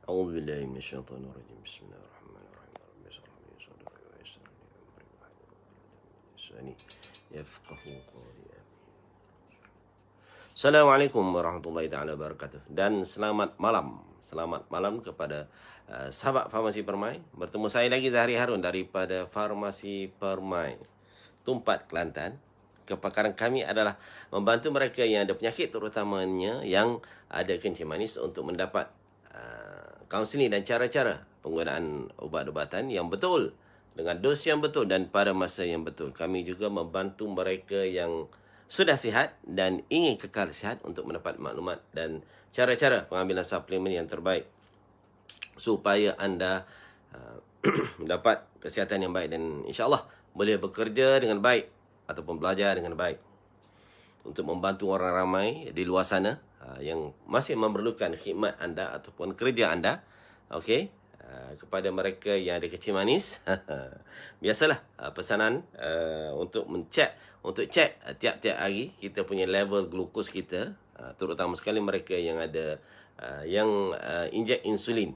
أعوذ بالله من الشيطان الرجيم بسم الله الرحمن الرحيم رب اشرح لي صدري ويسر لي أمري واحلل عقدة من لساني يفقهوا قولي Assalamualaikum warahmatullahi taala wabarakatuh dan selamat malam kepada sahabat Farmasi Permai. Bertemu saya lagi Zahri Harun daripada Farmasi Permai Tumpat, Kelantan. Kepakaran kami adalah membantu mereka yang ada penyakit, terutamanya yang ada kencing manis, untuk mendapat kaunseling dan cara-cara penggunaan ubat-ubatan yang betul, dengan dos yang betul dan pada masa yang betul. Kami juga membantu mereka yang sudah sihat dan ingin kekal sihat untuk mendapat maklumat dan cara-cara pengambilan suplemen yang terbaik supaya anda mendapat kesihatan yang baik dan insya-Allah boleh bekerja dengan baik ataupun belajar dengan baik untuk membantu orang ramai di luar sana yang masih memerlukan khidmat anda ataupun kerja anda. Okey, kepada mereka yang ada kecil manis, biasalah pesanan untuk cek tiap-tiap hari kita punya level glukos kita, terutama sekali mereka yang ada injek insulin,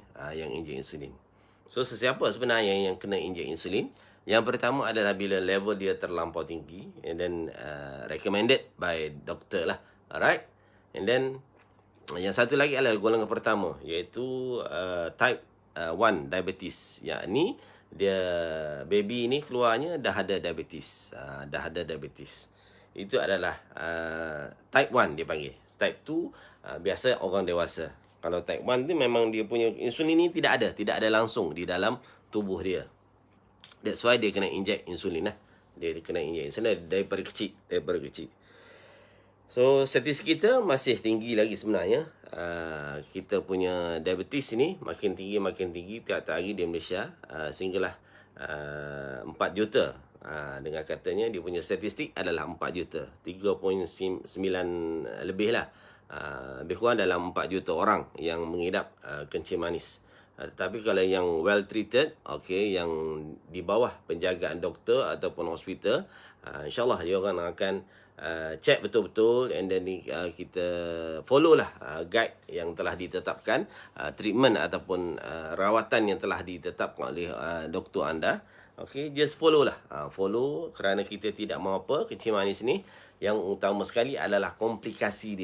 So sesiapa sebenarnya yang kena injek insulin? Yang pertama adalah bila level dia terlampau tinggi, and then recommended by doktor lah. Alright. And then yang satu lagi adalah golongan pertama, iaitu type 1 diabetes. Yakni dia baby ni keluarnya dah ada diabetes. Itu adalah type 1 dia panggil. Type 2 biasa orang dewasa. Kalau type 1 tu memang dia punya insulin ni tidak ada langsung di dalam tubuh dia. That's why dia kena inject insulin lah. Dia kena inject insulin daripada kecil. So, statistik kita masih tinggi lagi sebenarnya. Kita punya diabetes ni makin tinggi tiap-tiap hari di Malaysia. Sehinggalah 4 juta. Dengan katanya dia punya statistik adalah 4 juta. 3.9 lebih lah. Lebih kurang dalam 4 juta orang yang mengidap kencing manis. Tetapi kalau yang well treated, yang di bawah penjagaan doktor ataupun hospital, insyaAllah dia orang akan check betul-betul, and then kita follow lah guide yang telah ditetapkan, treatment ataupun rawatan yang telah ditetapkan oleh doktor anda. Just follow lah. Follow, kerana kita tidak mahu apa, kencing manis ni yang utama sekali adalah komplikasi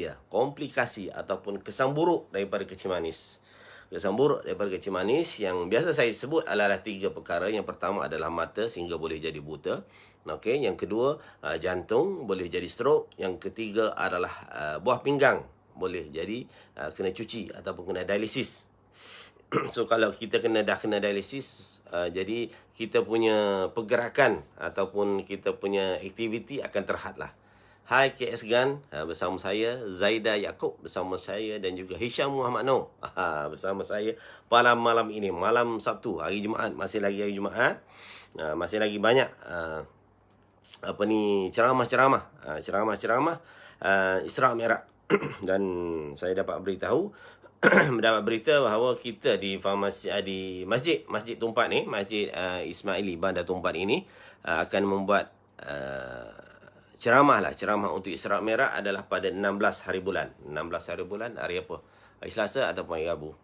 ataupun kesan buruk daripada kencing manis. Kesan buruk daripada kencing manis yang biasa saya sebut adalah 3 perkara. Yang pertama adalah mata, sehingga boleh jadi buta. Yang kedua, jantung, boleh jadi stroke. Yang ketiga adalah buah pinggang, boleh jadi kena cuci ataupun kena dialisis. So kalau kita dah kena dialisis, jadi kita punya pergerakan ataupun kita punya aktiviti akan terhad lah. Hai KS Gan, bersama saya Zaida Yaakob, bersama saya dan juga Hisham Muhammad Noor bersama saya pada malam ini, malam Sabtu, hari Jumaat. Masih lagi hari Jumaat, masih lagi banyak ceramah-ceramah Isra' Mi'raj. Dan saya dapat beritahu mendapat berita bahawa kita di farmasi, di Masjid Tumpat ni, Masjid Ismaili Bandar Tumpat ini, akan membuat ceramah untuk Isra' Mi'raj adalah pada 16 hari bulan. Hari apa? Hari Selasa ataupun hari Rabu.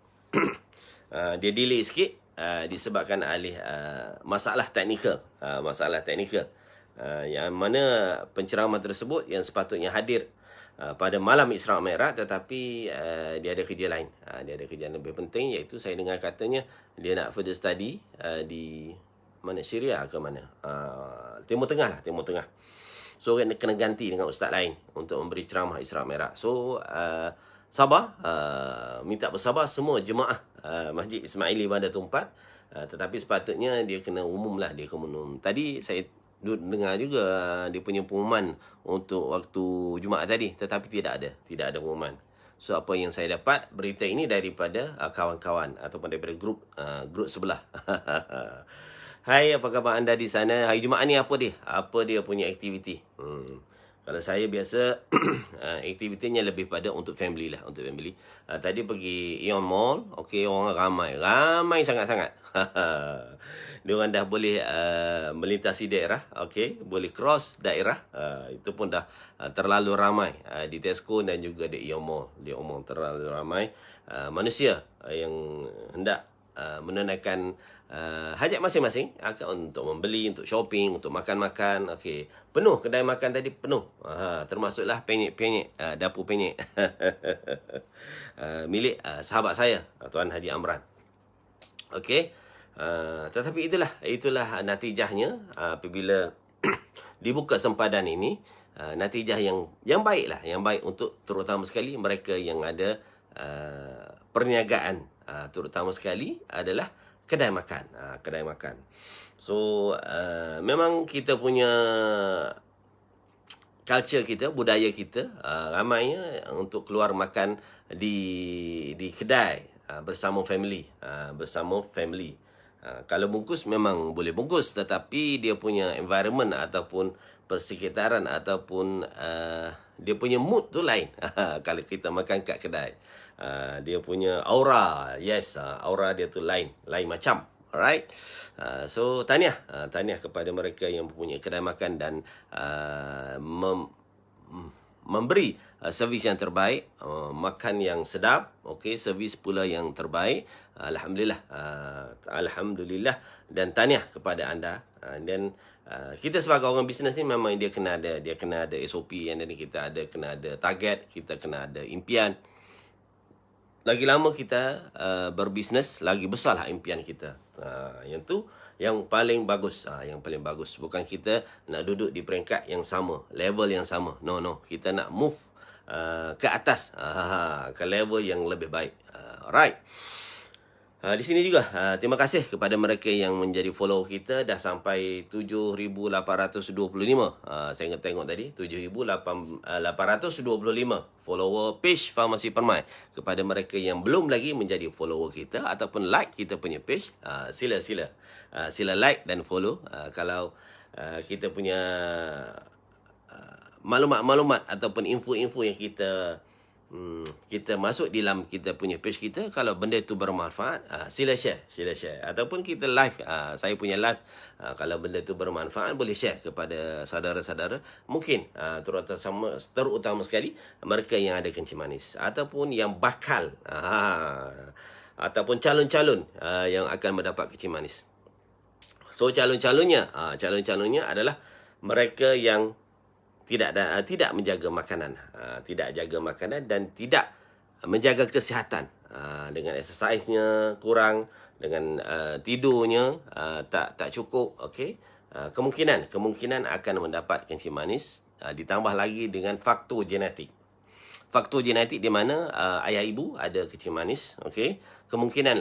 Dia delay sikit disebabkan oleh masalah teknikal. Yang mana penceramah tersebut yang sepatutnya hadir pada malam Isra' Mi'raj, tetapi dia ada kerja lain. Dia ada kerja lebih penting, iaitu saya dengar katanya dia nak further study di mana, Syria ke mana, Timur Tengah. So kena ganti dengan ustaz lain untuk memberi ceramah Isra' Mi'raj. So sabar, minta bersabar semua jemaah Masjid Ismaili Bandar Tumpat. Tetapi sepatutnya dia kena umum. Tadi saya dengar juga dia punya pengumuman untuk waktu Jumaat tadi, tetapi tidak ada pengumuman. So apa yang saya dapat berita ini daripada kawan-kawan ataupun daripada grup sebelah. Hai, apa khabar anda di sana? Hari Jumaat ni apa dia punya aktiviti? Kalau saya biasa aktivitinya lebih pada untuk family lah, Tadi pergi Ion Mall, orang ramai sangat-sangat. diorang dah boleh melintasi daerah, okey, boleh cross daerah. Itu pun dah terlalu ramai di Tesco dan juga di Ion Mall. Di Ion Mall terlalu ramai manusia yang hendak menunaikan hajat masing-masing untuk membeli, untuk shopping, untuk makan-makan. Okey, penuh kedai makan tadi, penuh. Termasuklah penyek-penyek, dapur penyek milik sahabat saya, Tuan Haji Amran. Okey, tetapi itulah natijahnya apabila dibuka sempadan ini. Natijah yang baiklah, yang baik untuk terutama sekali mereka yang ada perniagaan, terutama sekali adalah kedai makan. Kedai makan. So memang kita punya culture kita, budaya kita, ramainya untuk keluar makan di kedai bersama family, kalau bungkus memang boleh bungkus, tetapi dia punya environment ataupun persekitaran ataupun dia punya mood tu lain kalau kita makan kat kedai. Dia punya aura, aura dia tu lain macam. Alright. So tahniah kepada mereka yang mempunyai kedai makan dan memberi servis yang terbaik, makan yang sedap, okey, servis pula yang terbaik. Alhamdulillah dan tahniah kepada anda. Dan kita sebagai orang bisnes ni memang dia kena ada SOP yang kita kena ada target, kita kena ada impian. Lagi lama kita berbisnes, lagi besarlah impian kita. Yang tu yang paling bagus. Yang paling bagus. Bukan kita nak duduk di peringkat yang sama, level yang sama. No. Kita nak move ke atas, ke level yang lebih baik. Alright. Di sini juga terima kasih kepada mereka yang menjadi follow kita. Dah sampai 7,825. Saya tengok tadi 7,825 follower page Farmasi Permai. Kepada mereka yang belum lagi menjadi follower kita ataupun like kita punya page, sila like dan follow. Kalau kita punya maklumat-maklumat ataupun info-info yang kita masuk dalam kita punya page kita, kalau benda itu bermanfaat, sila share ataupun kita live, saya punya live, kalau benda itu bermanfaat boleh share kepada saudara-saudara, mungkin terutama sekali mereka yang ada kencing manis ataupun yang bakal ataupun calon-calon yang akan mendapat kencing manis. So calon-calonnya adalah mereka yang tidak menjaga makanan, dan tidak menjaga kesihatan, dengan exercise-nya kurang, dengan tidurnya tak cukup, okey. Kemungkinan akan mendapat kencing manis, ditambah lagi dengan faktor genetik. Faktor genetik di mana ayah ibu ada kencing manis, okey. Kemungkinan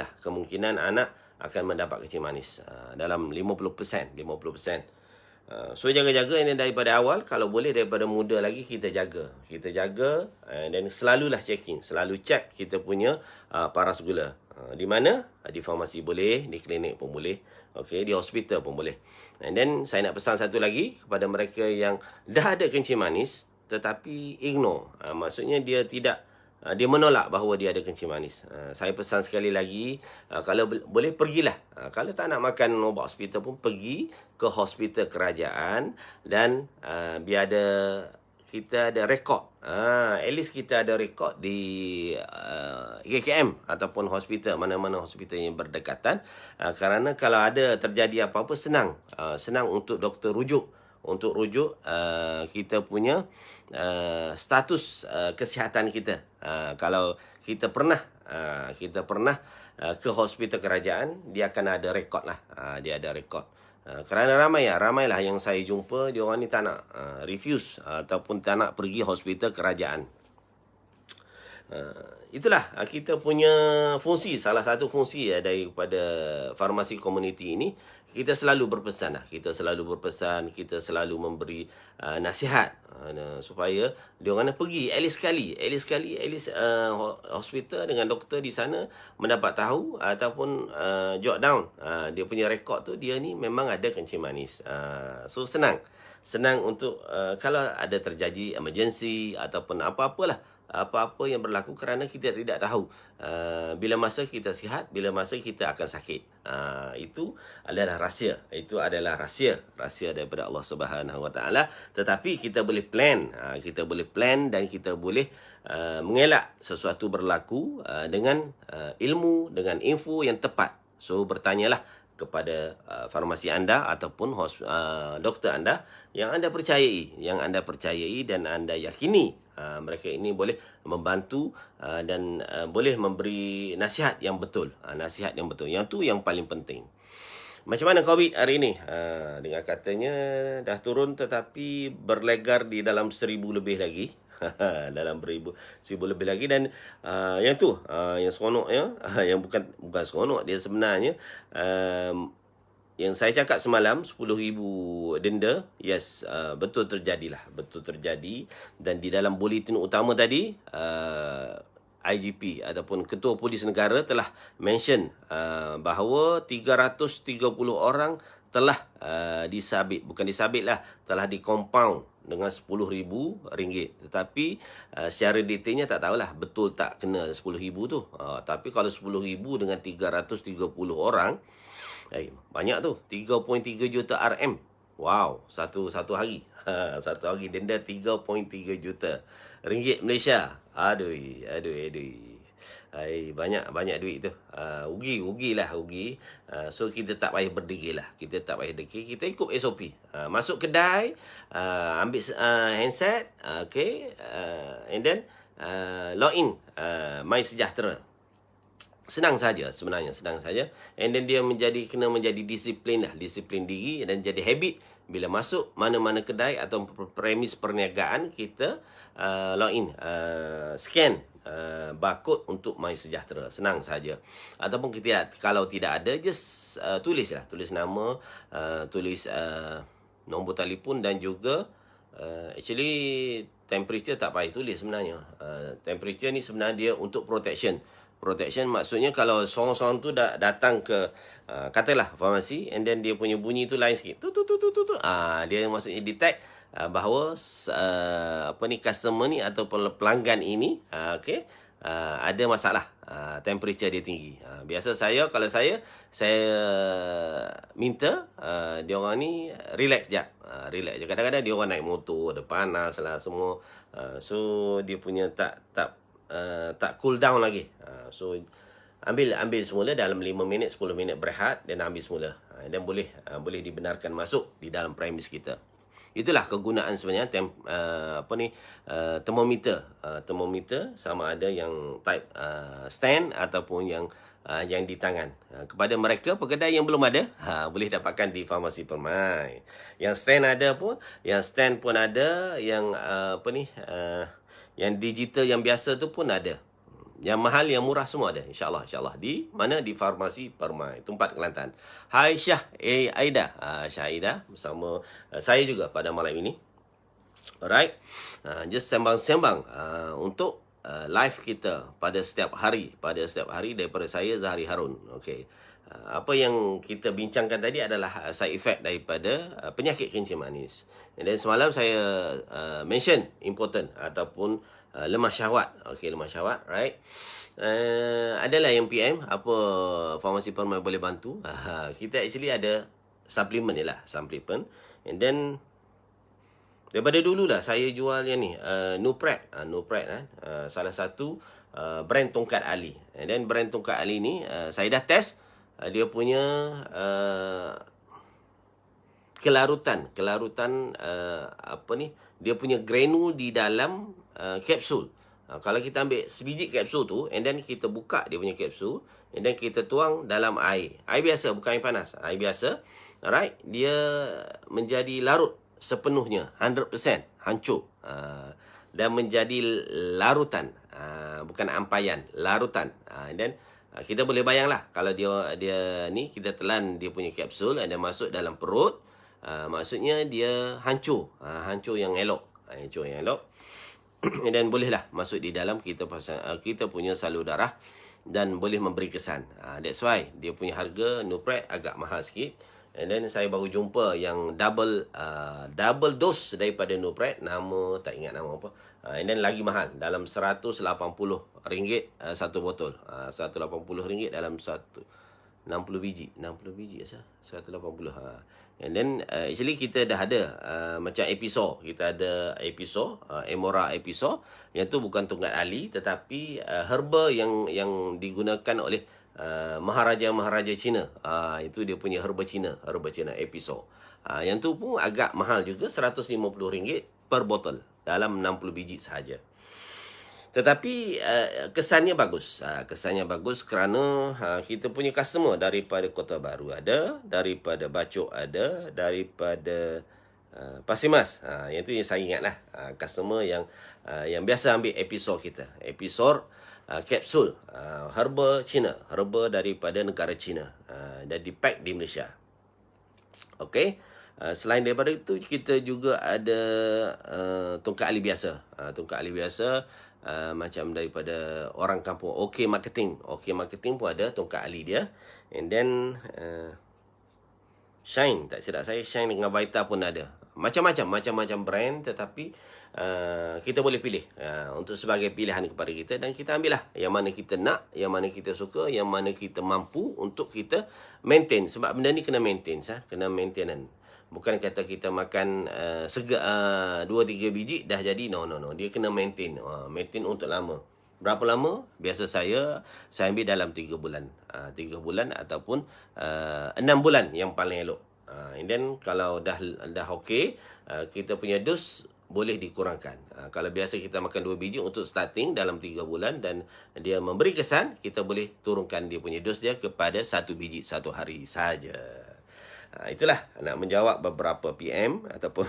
anak akan mendapat kencing manis dalam 50%. So jaga-jaga ini daripada awal. Kalau boleh daripada muda lagi kita jaga, dan selalulah checking, selalu check kita punya paras gula. Di mana? Di farmasi boleh, di klinik pun boleh, okey, di hospital pun boleh. And then saya nak pesan satu lagi kepada mereka yang dah ada kencing manis tetapi ignore, maksudnya dia menolak bahawa dia ada kencing manis. Saya pesan sekali lagi, kalau boleh pergilah. Kalau tak nak makan ubat hospital pun pergi ke hospital kerajaan dan biar kita ada rekod. At least kita ada rekod di KKM ataupun hospital, mana-mana hospital yang berdekatan. Kerana kalau ada terjadi apa-apa, senang untuk doktor rujuk. Untuk rujuk kita punya status kesihatan kita. Kalau kita pernah ke hospital kerajaan, dia akan ada rekod lah. Dia ada rekod. Kerana ramailah yang saya jumpa, diorang ni tak nak refuse ataupun tak nak pergi hospital kerajaan. Itulah kita punya fungsi, salah satu fungsi daripada farmasi komuniti ini. Kita selalu berpesan, kita selalu memberi nasihat supaya diorang pergi at least hospital dengan doktor di sana mendapat tahu ataupun jot down dia punya rekod tu, dia ni memang ada kencing manis. So senang untuk kalau ada terjadi emergency ataupun apa-apalah, apa-apa yang berlaku kerana kita tidak tahu bila masa kita sihat, bila masa kita akan sakit. Itu adalah rahsia. Itu adalah rahsia daripada Allah Subhanahu Wa Taala. Tetapi kita boleh plan, dan kita boleh mengelak sesuatu berlaku dengan ilmu, dengan info yang tepat. So bertanyalah kepada farmasi anda ataupun doktor anda yang anda percayai dan anda yakini mereka ini boleh membantu dan boleh memberi nasihat yang betul. Yang tu yang paling penting. Macam mana COVID hari ini? Dengar katanya dah turun tetapi berlegar di dalam 1,000 lebih lagi. Dalam 1,000 lebih lagi. Dan yang tu yang seronoknya, yang bukan seronok, dia sebenarnya yang saya cakap semalam 10,000 denda, yes, betul terjadi. Dan di dalam buletin utama tadi IGP ataupun Ketua Polis Negara telah mention bahawa 330 orang telah telah di-compound dengan RM10,000. Tetapi secara detailnya tak tahulah betul tak kena RM10,000 tu. Tapi kalau RM10,000 dengan 330 orang, banyak tu. 3.3 juta RM. Wow, satu hari. Satu hari denda 3.3 juta ringgit Malaysia. Aduh. Banyak duit tu. Rugilah. So kita tak payah berdegil lah. Kita ikut SOP. Masuk kedai, ambil handset, okay, and then log in My Sejahtera. Senang saja sebenarnya. And then dia kena menjadi disiplin diri dan jadi habit. Bila masuk mana-mana kedai atau premis perniagaan, kita log in, scan barcode untuk My Sejahtera. Senang saja. Ataupun kalau tidak ada, just tulis nama, tulis nombor telefon dan juga actually temperature tak payah tulis sebenarnya. Temperature ni sebenarnya dia untuk protection. Maksudnya kalau seorang-seorang tu datang ke katalah farmasi, and then dia punya bunyi tu lain sikit. Dia maksudnya detect bahawa customer ni atau pelanggan ini ada masalah, temperature dia tinggi. Biasa kalau saya minta dia orang ni relax je. Kadang-kadang dia orang naik motor, ada panas lah semua. So dia punya tak cool down lagi. So ambil semula dalam 5 minit 10 minit berehat, dan ambil semula. Dan boleh dibenarkan masuk di dalam premis kita. Itulah kegunaan sebenarnya termometer. Termometer sama ada yang type stand ataupun yang di tangan. Kepada mereka pekedai yang belum ada, boleh dapatkan di Farmasi Permai. Yang stand pun ada, yang digital yang biasa tu pun ada. Yang mahal, yang murah semua ada. InsyaAllah. Di mana? Di Farmasi Permai, Tumpat Kelantan. Hai Syah Aida. Syah Aida bersama saya juga pada malam ini. Alright. Just sembang-sembang untuk live kita pada setiap hari daripada saya, Zahari Harun. Okay. Apa yang kita bincangkan tadi adalah side effect daripada penyakit kencing manis. Dan semalam saya mention important ataupun lemah syahwat. Okay, lemah syahwat, right? Adalah yang PM, apa Farmasi Permai boleh bantu? Kita actually ada suplemen je lah, suplemen. And then daripada dulu lah saya jual yang ni, Nupret, salah satu brand Tongkat Ali. And then brand Tongkat Ali ni saya dah test. Dia punya kelarutan dia punya granul di dalam kapsul. Kalau kita ambil sebiji kapsul tu, and then kita buka dia punya kapsul, and then kita tuang dalam air biasa, bukan air panas, air biasa. Alright, dia menjadi larut sepenuhnya, 100% hancur, dan menjadi larutan, bukan ampayan, larutan. And then kita boleh bayanglah kalau dia ni kita telan dia punya kapsul dan masuk dalam perut, maksudnya dia hancur yang elok, dan bolehlah masuk di dalam kita punya salur darah dan boleh memberi kesan. That's why dia punya harga Nupret agak mahal sikit. And then saya baru jumpa yang double dose daripada Nupret, nama tak ingat nama apa. And then lagi mahal, dalam RM180 satu botol. RM180 dalam 60 biji. 60 biji asal 180. And then actually kita dah ada macam episod. Kita ada episod Emora episod, yang tu bukan tunggat ali tetapi herba yang digunakan oleh Maharaja Cina. Itu dia punya herba Cina episod. Yang tu pun agak mahal juga, RM150 per botol dalam 60 biji sahaja. Tetapi kesannya bagus. Kesannya bagus kerana kita punya customer daripada Kota Baru ada, daripada Bachok ada, daripada Pasir Mas. Yang tu yang saya ingatlah. Customer yang biasa ambil episod kita. Episod kapsul herba Cina, herba daripada negara Cina, dan dipack di Malaysia. Okey. Selain daripada itu, kita juga ada tongkat ali biasa. Tongkat ali biasa macam daripada orang kampung. OK Marketing pun ada tongkat ali dia. And then Shine, tak silap saya, Shine dengan Vita pun ada. Macam-macam brand, tetapi kita boleh pilih untuk sebagai pilihan kepada kita, dan kita ambil lah yang mana kita nak, yang mana kita suka, yang mana kita mampu untuk kita maintain. Sebab benda ni kena maintain, kena maintenance. Bukan kata kita makan 2-3 biji dah jadi. No. Dia kena maintain. Maintain untuk lama. Berapa lama? Biasa saya ambil dalam 3 bulan. 3 bulan ataupun 6 bulan yang paling elok. And then kalau dah okey, kita punya dos boleh dikurangkan. Kalau biasa kita makan 2 biji untuk starting dalam 3 bulan dan dia memberi kesan, kita boleh turunkan dia punya dos dia kepada 1 biji 1 hari saja. Itulah nak menjawab beberapa PM ataupun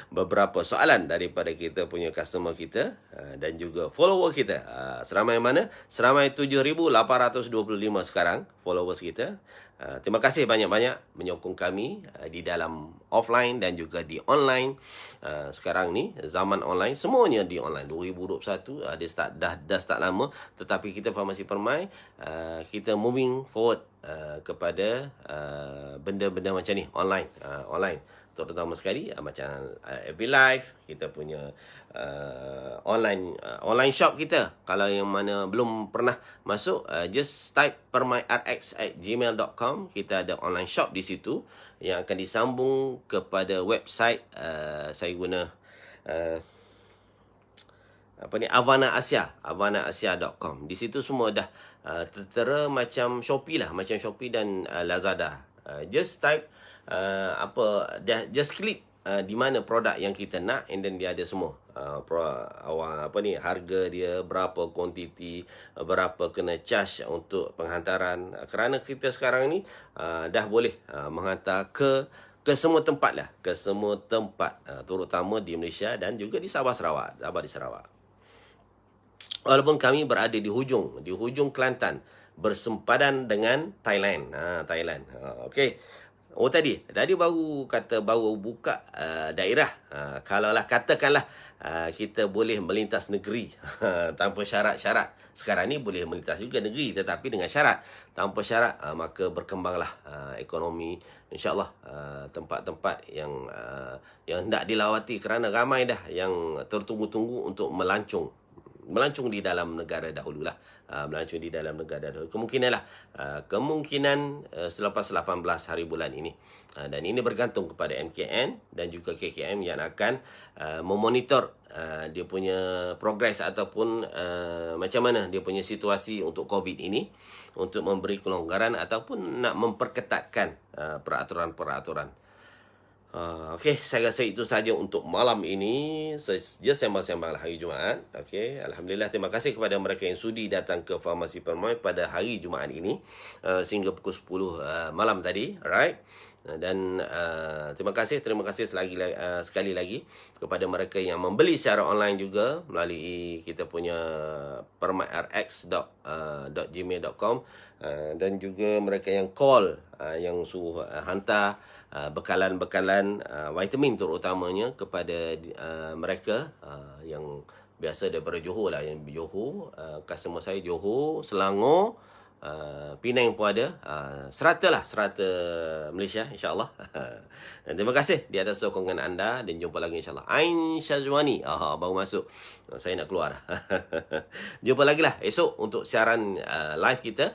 beberapa soalan daripada kita punya customer kita dan juga follower kita. Seramai mana? Seramai 7,825 sekarang followers kita. Terima kasih banyak-banyak menyokong kami di dalam offline dan juga di online. Sekarang ni zaman online, semuanya di online. 2021 dah start lama, tetapi kita Farmasi Permai kita moving forward kepada benda-benda macam ni online, terutama sekali macam FB Live, kita punya online shop kita. Kalau yang mana belum pernah masuk, just type permairx@gmail.com. Kita ada online shop di situ yang akan disambung kepada website saya guna avanaAsia.com. Di situ semua dah tertera macam Shopee lah, macam Shopee dan Lazada. Just type just klik di mana produk yang kita nak, and then dia ada semua harga dia, berapa kuantiti, berapa kena charge untuk penghantaran. Kerana kita sekarang ni dah boleh menghantar ke semua tempat lah, ke semua tempat, terutama di Malaysia dan juga di Sabah di Sarawak. Walaupun kami berada di hujung Kelantan, bersempadan dengan Thailand. Okey. Tadi baru buka daerah. Kalaulah katakanlah kita boleh melintas negeri tanpa syarat-syarat. Sekarang ni boleh melintas juga negeri, tetapi dengan syarat. Tanpa syarat, maka berkembanglah ekonomi. InsyaAllah tempat-tempat yang hendak dilawati, kerana ramai dah yang tertunggu-tunggu untuk melancong di dalam negara dahulu lah. Kemungkinan selepas 18 hari bulan ini. Dan ini bergantung kepada MKN dan juga KKM yang akan memonitor dia punya progres ataupun macam mana dia punya situasi untuk COVID ini, untuk memberi kelonggaran ataupun nak memperketatkan peraturan-peraturan. Okey, saya rasa itu saja untuk malam ini. Just sembang-sembang hari Jumaat. Okey, alhamdulillah, terima kasih kepada mereka yang sudi datang ke Farmasi Permai pada hari Jumaat ini sehingga pukul 10 malam tadi. Alright. Dan terima kasih sekali lagi kepada mereka yang membeli secara online juga melalui kita punya permairx.gmail.com, dan juga mereka yang call, yang suruh hantar bekalan-bekalan vitamin terutamanya kepada mereka yang biasa daripada Johor lah, yang Johor, customer saya Johor, Selangor, Penang pun ada. Serata Malaysia, insyaAllah. Dan terima kasih di atas sokongan anda. Dan jumpa lagi insyaAllah. Ain Syazwani. Baru masuk. Saya nak keluar dah. Jumpa lagi lah esok untuk siaran live kita.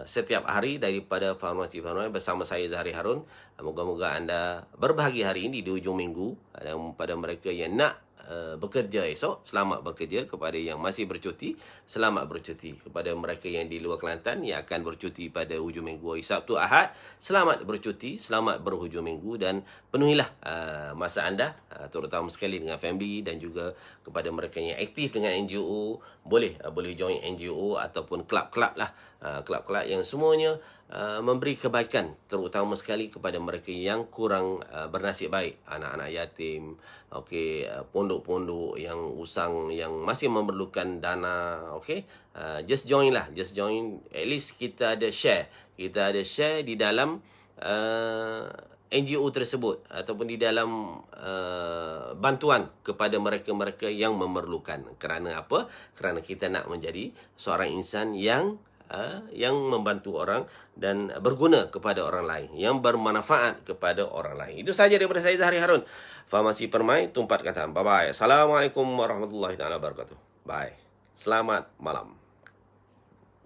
Setiap hari daripada Farmasi Permai bersama saya Zahari Harun. Moga-moga anda berbahagia hari ini di hujung minggu. Dan pada mereka yang nak bekerja esok, selamat bekerja. Kepada yang masih bercuti, selamat bercuti. Kepada mereka yang di luar Kelantan yang akan bercuti pada hujung minggu hari Sabtu Ahad, selamat bercuti, selamat berhujung minggu. Dan penuhilah masa anda, terutama sekali dengan family. Dan juga kepada mereka yang aktif dengan NGO, boleh join NGO ataupun kelab-kelab lah, kelab-kelab yang semuanya memberi kebaikan, terutama sekali kepada mereka yang kurang bernasib baik, anak-anak yatim, okey, pondok-pondok yang usang yang masih memerlukan dana. Okey, just join lah, just join. At least kita ada share di dalam NGO tersebut ataupun di dalam bantuan kepada mereka-mereka yang memerlukan. Kerana apa? Kerana kita nak menjadi seorang insan yang membantu orang dan berguna kepada orang lain, yang bermanfaat kepada orang lain. Itu sahaja daripada saya Zahari Harun, Farmasi Permai, Tumpat Kata. Bye bye. Assalamualaikum warahmatullahi wabarakatuh. Bye. Selamat malam.